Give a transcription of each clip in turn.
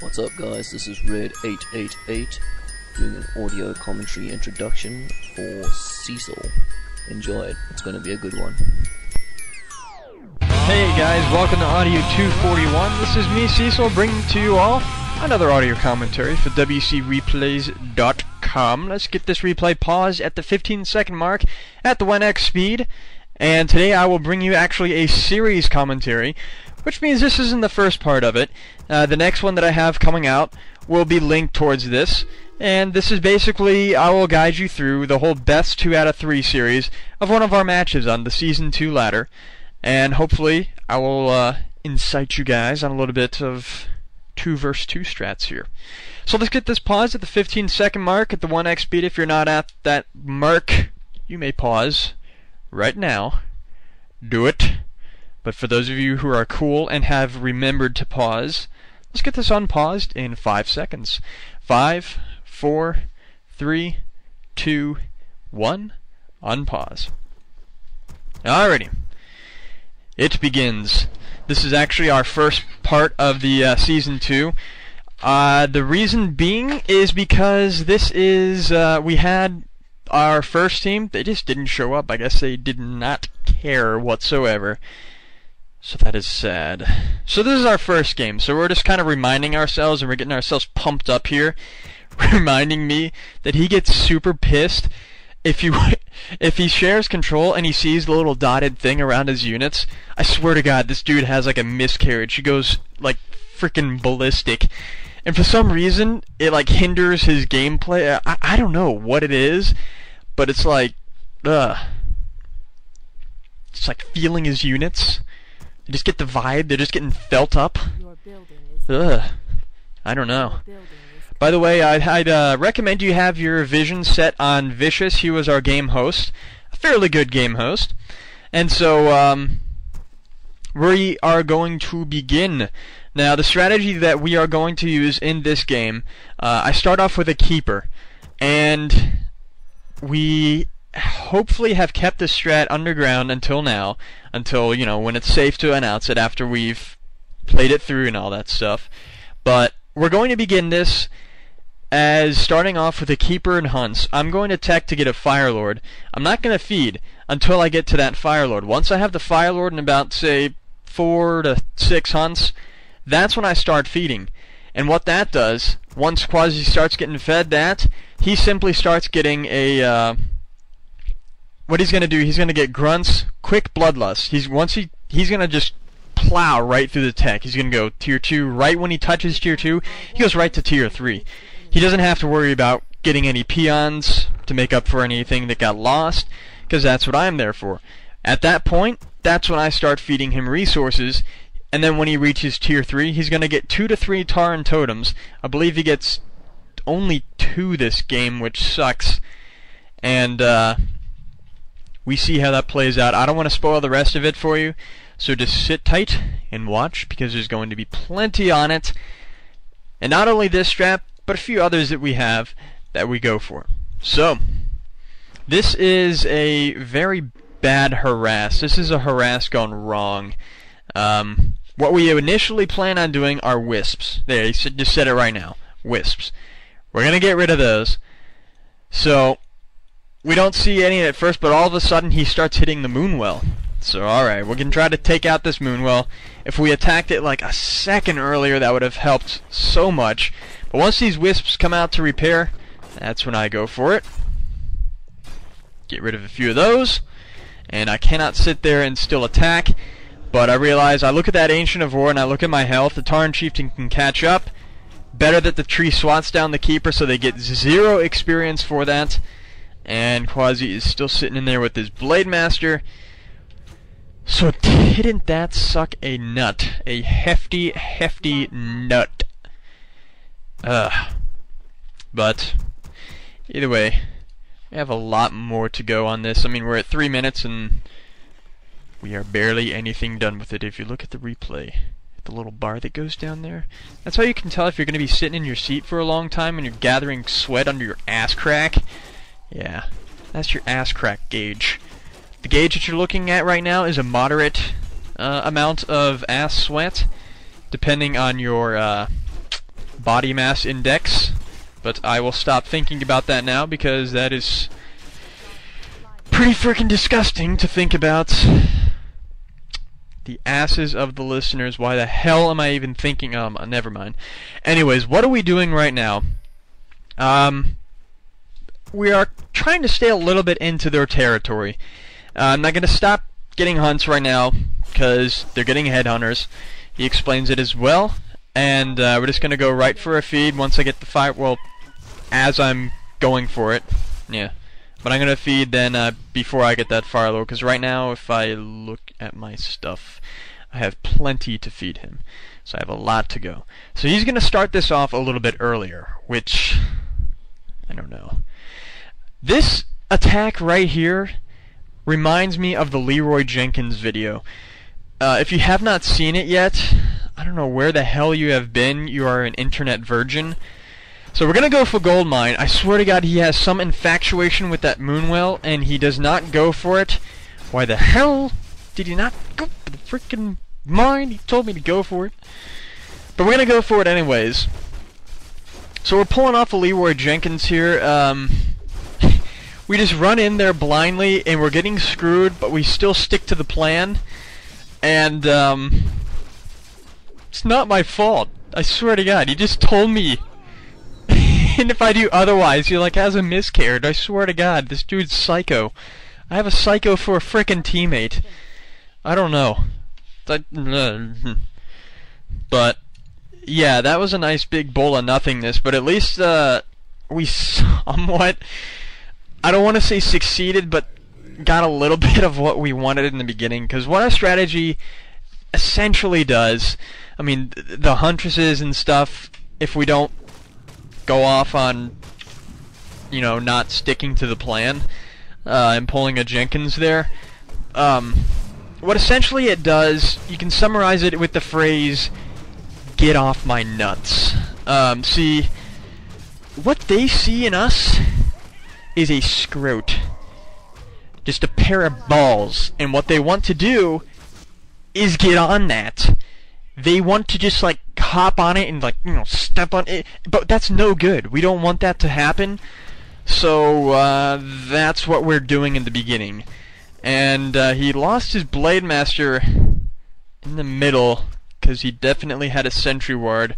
What's up guys, this is Red888 doing an audio commentary introduction for Cecil. Enjoy it, it's going to be a good one. Hey guys, welcome to Audio 241. This is me, Cecil, bringing to you all another audio commentary for WCReplays.com. Let's get this replay paused at the 15-second mark at the 1x speed. And today I will bring you actually a series commentary, which means this isn't the first part of it. The next one that I have coming out will be linked towards this. And this is basically, I will guide you through the whole best 2 out of 3 series of one of our matches on the Season 2 ladder. And hopefully I will incite you guys on a little bit of 2 versus 2 strats here. So let's get this paused at the 15-second mark at the 1x speed. If you're not at that mark, you may pause right now. Do it. But for those of you who are cool and have remembered to pause, let's get this unpaused in 5 seconds. 5, 4, 3, 2, 1, unpause. Alrighty. It begins. This is actually our first part of the Season 2. The reason being is because this is, we had our first team, they just didn't show up. I guess they did not care whatsoever. So that is sad. So this is our first game, so we're just kind of reminding ourselves, and we're getting ourselves pumped up here, reminding me that he gets super pissed if he shares control and he sees the little dotted thing around his units. I swear to God, this dude has like a miscarriage. He goes like freaking ballistic. And for some reason, it like hinders his gameplay. I don't know what it is, but it's like, it's like feeling his units. I just get the vibe, they're just getting felt up. I don't know. By the way, I'd recommend you have your vision set on Vicious. He was our game host. A fairly good game host. And so, we are going to begin. Now, the strategy that we are going to use in this game, I start off with a keeper. And we hopefully have kept the strat underground until now. Until, you know, when it's safe to announce it after we've played it through and all that stuff. But we're going to begin this as starting off with a keeper and hunts. I'm going to tech to get a Firelord. I'm not going to feed until I get to that Firelord. Once I have the Firelord and about, say, 4 to 6 hunts, that's when I start feeding. And what that does, once Quasi starts getting fed that, he simply starts getting a, what he's going to do, he's going to get grunts, quick bloodlust. He's going to just plow right through the tech. He's going to go tier 2. Right when he touches tier 2, he goes right to tier 3. He doesn't have to worry about getting any peons to make up for anything that got lost, because that's what I'm there for. At that point, that's when I start feeding him resources, and then when he reaches tier 3, he's going to get 2 to 3 Tauren totems. I believe he gets only 2 this game, which sucks. And, we see how that plays out. I don't want to spoil the rest of it for you, so just sit tight and watch, because there's going to be plenty on it. And not only this strat, but a few others that we have that we go for. So, this is a very bad harass. This is a harass gone wrong. What we initially plan on doing are wisps. There, you just said it right now. Wisps. We're going to get rid of those. So, we don't see any at first, but all of a sudden he starts hitting the Moonwell. So, alright, we can try to take out this Moonwell. If we attacked it like a second earlier, that would have helped so much. But once these wisps come out to repair, that's when I go for it. Get rid of a few of those. And I cannot sit there and still attack. But I realize, I look at that Ancient of War and I look at my health. The Tauren Chieftain can catch up. Better that the tree swats down the Keeper so they get 0 experience for that. And Quasi is still sitting in there with his Blade Master. So didn't that suck a nut? A hefty, hefty nut. But either way, we have a lot more to go on this. I mean, we're at 3 minutes and we are barely anything done with it. If you look at the replay, the little bar that goes down there, that's how you can tell if you're going to be sitting in your seat for a long time and you're gathering sweat under your ass crack. Yeah, that's your ass crack gauge. The gauge that you're looking at right now is a moderate amount of ass sweat, depending on your body mass index, but I will stop thinking about that now because that is pretty freaking disgusting to think about. The asses of the listeners. Why the hell am I even thinking? Never mind. Anyways, what are we doing right now? We are trying to stay a little bit into their territory. I'm not going to stop getting hunts right now because they're getting headhunters. He explains it as well, and we're just going to go right for a feed once I get the fire. Well, as I'm going for it, yeah. But I'm going to feed then before I get that fire lord, because right now, if I look at my stuff, I have plenty to feed him. So I have a lot to go. So he's going to start this off a little bit earlier, which, I don't know. This attack right here reminds me of the Leroy Jenkins video. If you have not seen it yet, I don't know where the hell you have been. You are an internet virgin. So we're going to go for gold mine. I swear to God, he has some infatuation with that moonwell, and he does not go for it. Why the hell did he not go for the freaking mine? He told me to go for it. But we're going to go for it anyways. So we're pulling off a Leroy Jenkins here. We just run in there blindly, and we're getting screwed, but we still stick to the plan. And, it's not my fault. I swear to God, he just told me. And if I do otherwise, you're like, has a miscarriage. I swear to God, this dude's psycho. I have a psycho for a frickin' teammate. I don't know. But, yeah, that was a nice big bowl of nothingness, but at least, we somewhat, I don't want to say succeeded, but got a little bit of what we wanted in the beginning, because what our strategy essentially does, I mean, the huntresses and stuff, if we don't go off on, you know, not sticking to the plan, and pulling a Jenkins there, what essentially it does, you can summarize it with the phrase, get off my nuts. See, what they see in us is a scrote. Just a pair of balls. And what they want to do is get on that. They want to just, like, hop on it and, like, you know, step on it. But that's no good. We don't want that to happen. So, that's what we're doing in the beginning. And, he lost his Blade Master in the middle, because he definitely had a sentry ward,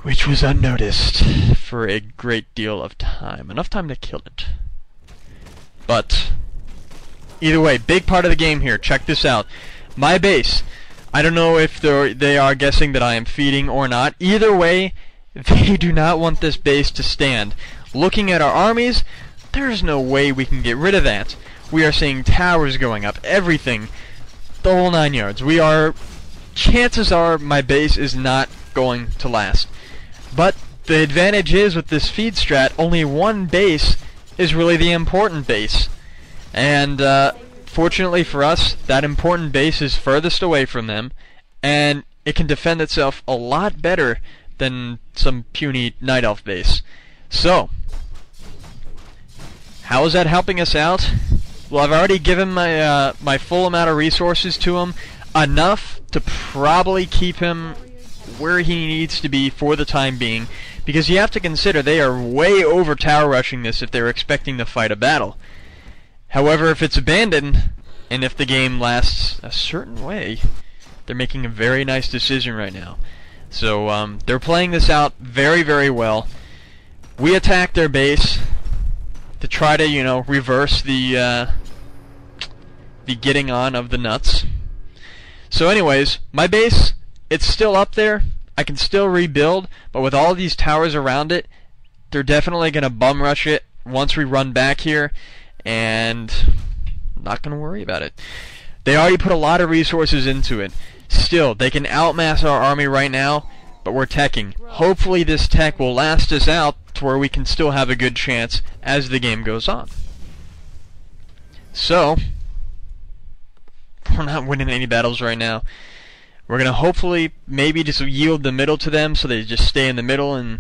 which was unnoticed for a great deal of time. Enough time to kill it. But, either way, big part of the game here. Check this out. My base. I don't know if they are guessing that I am feeding or not. Either way, they do not want this base to stand. Looking at our armies, there's no way we can get rid of that. We are seeing towers going up, everything, the whole 9 yards. We are, chances are my base is not going to last. But the advantage is with this feed strat, only one base is really the important base. And fortunately for us, that important base is furthest away from them, and it can defend itself a lot better than some puny Night Elf base. So, how is that helping us out? Well, I've already given my my full amount of resources to him, enough to probably keep him where he needs to be for the time being, because you have to consider they are way over tower rushing this if they're expecting to fight a battle. However, if it's abandoned, and if the game lasts a certain way, they're making a very nice decision right now. So, they're playing this out very, very well. We attack their base to try to, you know, reverse the getting on of the nuts. So anyways, my base, it's still up there. I can still rebuild, but with all these towers around it, they're definitely going to bum rush it once we run back here, and I'm not going to worry about it. They already put a lot of resources into it. Still, they can outmass our army right now, but we're teching. Hopefully this tech will last us out to where we can still have a good chance as the game goes on. So, we're not winning any battles right now. We're going to hopefully maybe just yield the middle to them so they just stay in the middle and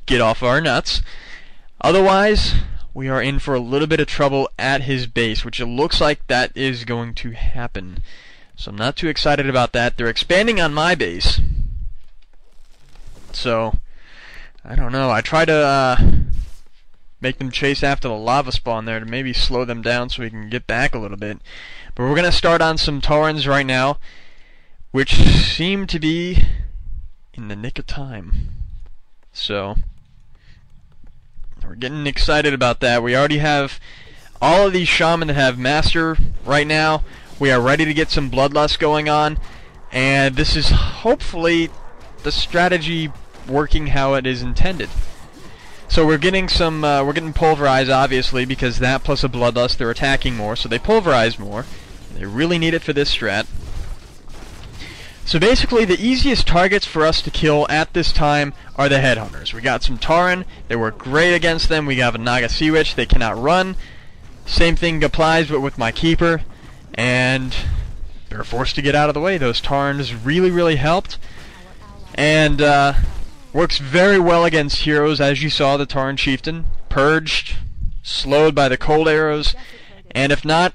get off our nuts. Otherwise, we are in for a little bit of trouble at his base, which it looks like that is going to happen. So I'm not too excited about that. They're expanding on my base. So, I don't know. I try to make them chase after the lava spawn there to maybe slow them down so we can get back a little bit. But we're going to start on some Taurens right now, which seem to be in the nick of time. So, we're getting excited about that. We already have all of these Shaman that have Master right now. We are ready to get some Bloodlust going on, and this is hopefully the strategy working how it is intended. So we're getting we're getting Pulverize, obviously, because that plus a Bloodlust, they're attacking more, so they Pulverize more. They really need it for this strat. So basically, the easiest targets for us to kill at this time are the Headhunters. We got some Tauren, they work great against them. We have a Naga Sea Witch, they cannot run. Same thing applies, but with my Keeper. And they're forced to get out of the way. Those Taurens really helped. And works very well against heroes, as you saw, the Tauren Chieftain. Purged, slowed by the cold arrows. And if not,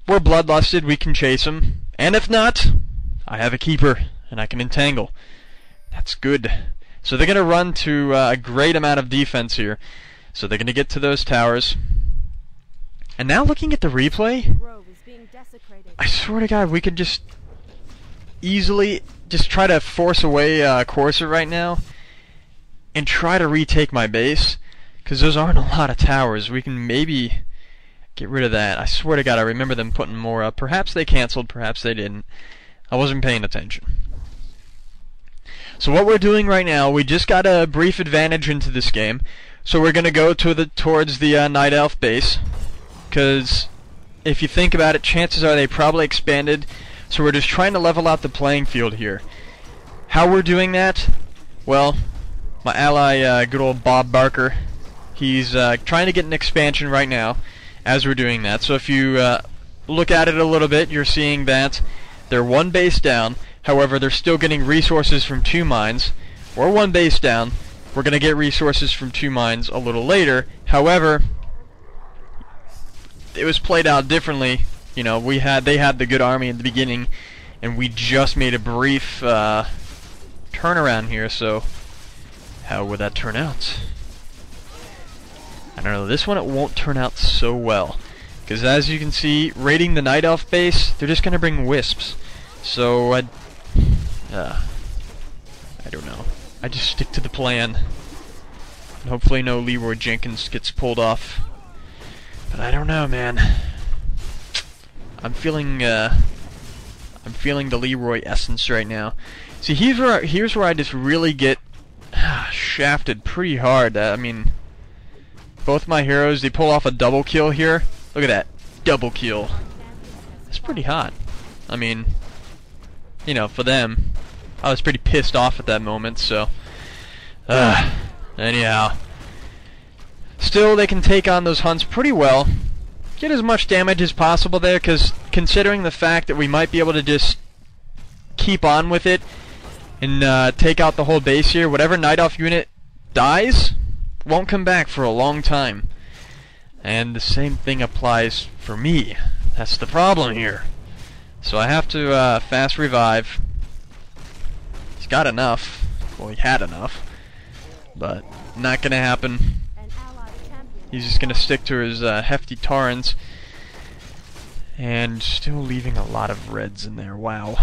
we're Bloodlusted, we can chase him. And if not, I have a Keeper, and I can entangle. That's good. So they're going to run to a great amount of defense here. So they're going to get to those towers. And now looking at the replay, I swear to God, we could just easily just try to force away Corsair right now and try to retake my base, because those aren't a lot of towers. We can maybe get rid of that. I swear to God, I remember them putting more up. Perhaps they canceled, perhaps they didn't. I wasn't paying attention. So what we're doing right now, we just got a brief advantage into this game. So we're going to go towards the Night Elf base, because if you think about it, chances are they probably expanded. So we're just trying to level out the playing field here. How we're doing that? Well, my ally, good old Bob Barker, he's trying to get an expansion right now as we're doing that. So if you look at it a little bit, you're seeing that they're one base down. However, they're still getting resources from 2 mines. We're one base down. We're going to get resources from 2 mines a little later. However, it was played out differently. You know, they had the good army in the beginning, and we just made a brief turnaround here. So how would that turn out? I don't know. This one, it won't turn out so well, because as you can see, raiding the Night Elf base, they're just gonna bring wisps. So I don't know. I just stick to the plan, and hopefully no Leroy Jenkins gets pulled off. But I don't know, man. I'm feeling the Leroy essence right now. See, here's where I just really get shafted pretty hard. I mean, both my heroes, they pull off a double kill here. Look at that, double kill. That's pretty hot. I mean, you know, for them, I was pretty pissed off at that moment. So, anyhow, still they can take on those hunts pretty well. Get as much damage as possible there, because considering the fact that we might be able to just keep on with it and take out the whole base here, whatever Night Elf unit dies won't come back for a long time. And the same thing applies for me. That's the problem here. So I have to fast revive. He's got enough. Well, he had enough. But not gonna happen. He's just gonna stick to his hefty Taurens. And still leaving a lot of reds in there. Wow.